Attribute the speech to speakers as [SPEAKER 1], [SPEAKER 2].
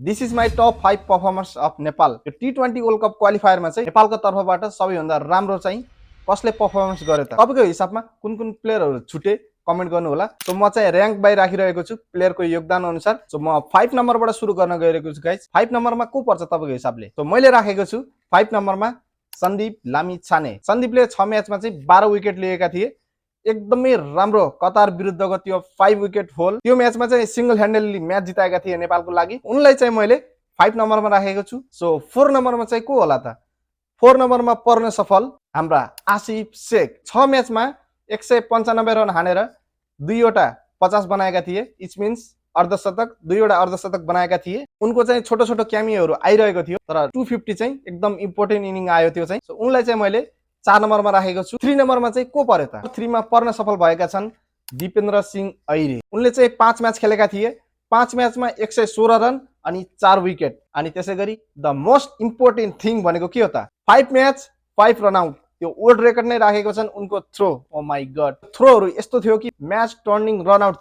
[SPEAKER 1] This is my top 5 performance of Nepal. यो T20 world cup क्वालिफायरमा चाहिँ नेपालको तर्फबाट सबैभन्दा राम्रो चाहिँ कसले पर्फर्मेन्स गर्यो त? तपाईँको हिसाबमा कुन कुन प्लेयरहरू छुटे कमेन्ट गर्नु होला। सो म चाहिँ र्याङ्क बाई राखिरहेको छु प्लेयरको योगदान अनुसार। सो म 5 नम्बरबाट सुरु गर्न गइरहेको छु गाइस। 5 नम्बरमा को पर्छ तपाईँको हिसाबले? सो मैले राखेको छु 5 नम्बरमा सन्दीप लामिछाने। सन्दीपले 6 म्याचमा चाहिँ 12 विकेट लिएका थिए। एकदमै राम्रो कतार विरुद्धको त्यो 5 विकेट होल, त्यो म्याचमा चाहिँ सिंगल ह्यान्डलली म्याच जिताएका थिए नेपालको लागि। उनलाई चाहिँ मैले 5 नम्बरमा राखेको छु। सो 4 नम्बरमा चाहिँ को होला त? 4 नम्बरमा पर्न सफल हाम्रा आसिफ शेख। 6 म्याचमा 195 रन हानेर 2 वटा 50 बनाएका थिए। इट्स मिन्स अर्धशतक, 2 वटा अर्धशतक बनाएका थिए। उनको चाहिँ छोटो छोटो क्यामियोहरू आइरहेको थियो, तर 250 चाहिँ एकदम इम्पोर्टेन्ट इनिङ आयो त्यो चाहिँ। सो उनलाई चाहिँ मैले 4 नम्बरमा राखेको छु। 3 नम्बरमा चाहिँ को पर्यो त? 3 मा पर्न सफल भएका छन् दिपेन्द्र सिंह ऐरे। उनले चाहिँ 5 म्याच खेलेका थिए। 5 म्याचमा 116 रन अनि 4 विकेट। अनि त्यसैगरी द मोस्ट इम्पोर्टेन्ट थिङ भनेको के हो त? 5 म्याच 5 रन आउट। त्यो वर्ल्ड रेकर्ड नै राखेको छन् उनको थ्रो। ओ माई गड, थ्रोहरू यस्तो थियो कि म्याच टर्निङ रन आउट